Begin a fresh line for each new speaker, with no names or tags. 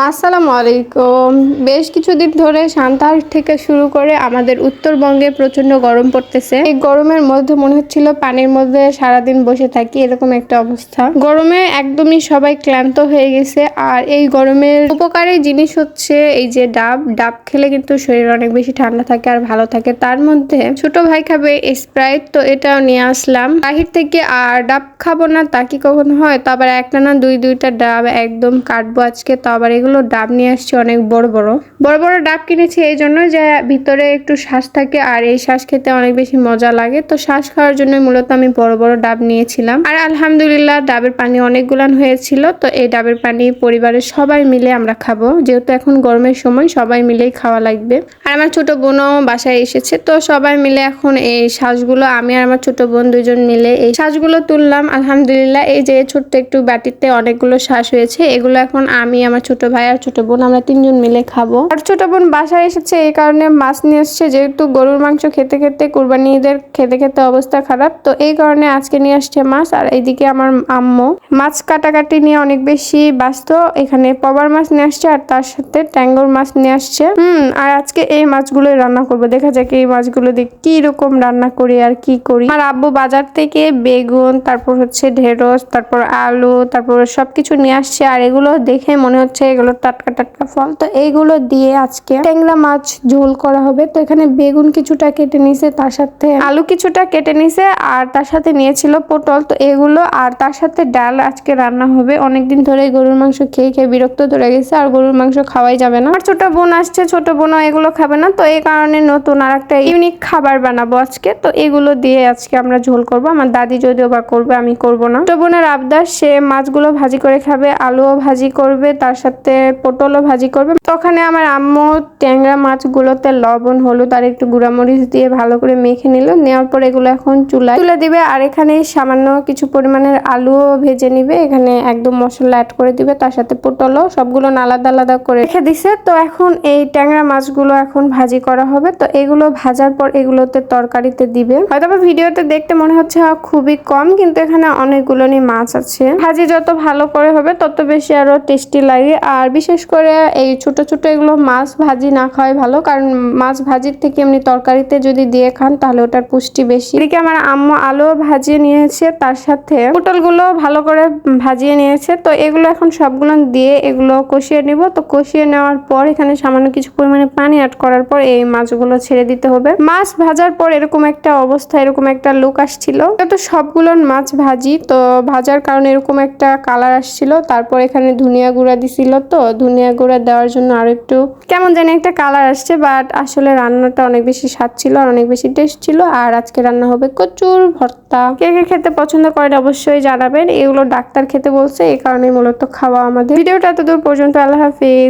আসসালামু আলাইকুম। বেশ কিছুদিন ধরে সান্তাহার থেকে শুরু করে আমাদের উত্তরবঙ্গে প্রচন্ড গরম পড়তেছে। এই গরমের মধ্যে মনে হচ্ছিল পানির মধ্যে সারাদিন বসে থাকি, এরকম একটা অবস্থা। গরমে একদমই সবাই ক্লান্ত হয়ে গেছে। আর এই গরমের উপকারী জিনিস হচ্ছে এই যে ডাব খেলে কিন্তু শরীর অনেক বেশি ঠান্ডা থাকে আর ভালো থাকে। তার মধ্যে ছোট ভাই খাবে স্প্রাইট, তো এটাও নিয়ে আসলাম বাহির থেকে। আর ডাব খাবো না তা কি কখনো হয়? তো আবার একটা না দুইটা ডাব একদম কাটবো আজকে। তো আবার এগুলো ডাব নিয়ে আসছে অনেক বড় বড় ডাব কিনেছি এই জন্য যে ভিতরে একটু শ্বাস থাকে, আর এই শ্বাস খেতে অনেক বেশি মজা লাগে। তো শ্বাস খাওয়ার জন্য মূলত আমি বড় ডাব নিয়েছিলাম। আর আলহামদুলিল্লাহ ডাবের পানি অনেকগুলান হয়েছিল। তো এই ডাবের পানি পরিবারের সবাই মিলে আমরা খাবো, যেহেতু এখন গরমের সময় সবাই মিলেই খাওয়া লাগবে। আর আমার ছোট বোনও বাসায় এসেছে, তো সবাই মিলে এখন এই শ্বাসগুলো আমি আর আমার ছোট বোন দুজন মিলে এই শ্বাসগুলো তুললাম। আলহামদুলিল্লাহ এই যে ছোট্ট একটু বাটিতে অনেকগুলো শ্বাস হয়েছে, এগুলো এখন আমি, আমার ছোট ভাই আর ছোট বোন আমরা তিনজন মিলে খাবো। আর ছোট বোন বাসায় এসেছে এই কারণে মাছ নিয়ে এসছে, যেহেতু গরুর মাংস খেতে খেতে কুরবানি ঈদের খেতে খেতে অবস্থা খারাপ, তো এই কারণে আজকে নিয়ে আসছে মাছ। আর এইদিকে আমার আম্মু মাছ কাটাকাটি নিয়ে অনেক বেশি ব্যস্ত। এখানে পবার মাছ নিয়ে আসছে আর তার সাথে ট্যাঙ্গর মাছ নিয়ে আসছে। আর আজকে এই মাছগুলোই রান্না করবো। দেখা যাক এই মাছগুলো দিয়ে কি রকম রান্না করি আর কি করি। আর আব্বু বাজার থেকে বেগুন, তারপর হচ্ছে ঢেঁড়স, তারপর আলু, তারপর সবকিছু নিয়ে আসছে। আর এগুলো দেখে মনে হচ্ছে এগুলো টাটকা ফল। তো এইগুলো দিয়ে আজকে ট্যাংরা মাছ ঝোল করা হবে। তো এখানে বেগুন কিছুটা কেটে নিছে, তার সাথে আলু কিছুটা কেটে নিছে, আর তার সাথে নিয়েছিল পটল। তো এগুলো আর তার সাথে ডাল আজকে রান্না হবে। অনেকদিন ধরে গরুর মাংস খেয়ে বিরক্ত ধরে গেছে, আর গরুর মাংস খাওয়াই যাবে না। আর ছোট বোন আসছে, ছোট বোনও এগুলো খাবে না। তো এই কারণে নতুন আর একটা ইউনিক খাবার বানাবো আজকে। তো এগুলো দিয়ে আজকে আমরা ঝোল করব। আমার দাদি যদিও বা করবে, আমি করব না। ছোট বোনের আবদার, সে মাছগুলো ভাজি করে খাবে, আলুও ভাজি করবে, তার সাথে পটলও ভাজি করবে। তো ওখানে আমার আম্মু ট্যাংরা মাছগুলোতে লবণ, হলুদ আর একটু গুঁড়ামরিচ দিয়ে ভালো করে মেখে নিল। নেওয়ার পর এগুলো এখন চুলায় তুলে দিবে। আর এখানে সামান্য কিছু পরিমাণের আলুও ভেজে নিবে, এখানে একদম মশলা অ্যাড করে দিবে, তার সাথে পটলও সবগুলো আলাদা করে রেখে দিছে। তো এখন এই ট্যাংরা মাছগুলো এখন ভাজি করা হবে। তো এগুলো ভাজার পর এগুলোতে তরকারিতে দিবে। হয়তো ভিডিওতে দেখতে মনে হচ্ছে খুবই কম, কিন্তু এখানে অনেকগুলোনি মাছ আছে। ভাজি যত ভালো করে হবে তত বেশি আরো টেস্টি লাগে। আর বিশেষ করে এই ছোট এগুলো মাছ ভাজি না খাওয়াই ভালো, কারণ মাছ ভাজির থেকে এমনি তরকারিতে যদি দিয়ে খান তাহলে ওটার পুষ্টি বেশি। এদিকে আমার আম্মু আলু ভাজিয়ে নিয়েছে, তার সাথে পটলগুলো ভালো করে ভাজিয়ে নিয়েছে। তো এগুলো এখন সবগুলো দিয়ে এগুলো কষিয়ে নিব। তো কষিয়ে নেওয়ার পর এখানে সামান্য কিছু পরিমাণে পানি অ্যাড করার পর এই মাছগুলো ছেড়ে দিতে হবে। মাছ ভাজার পর এরকম একটা অবস্থা, এরকম একটা লুক আসছিল। তো সবগুলো মাছ ভাজি, তো ভাজার কারণে এরকম একটা কালার আসছিল। তারপর এখানে ধনিয়া গুঁড়া দিছিল, তো ধনিয়া গুঁড়া দেওয়ার জন্য আর একটু কেমন জানি একটা কালার আসছে, বাট আসলে রান্নাটা অনেক বেশি স্বাদ ছিল আর অনেক বেশি টেস্ট ছিল। আর আজকে রান্না হবে কচুর ভর্তা। কে কে খেতে পছন্দ করেন অবশ্যই জানাবেন। এগুলো ডাক্তার খেতে বলছে, এই কারণে মূলত খাওয়া আমাদের। ভিডিওটা এতদূর পর্যন্ত। আল্লাহ হাফিজ।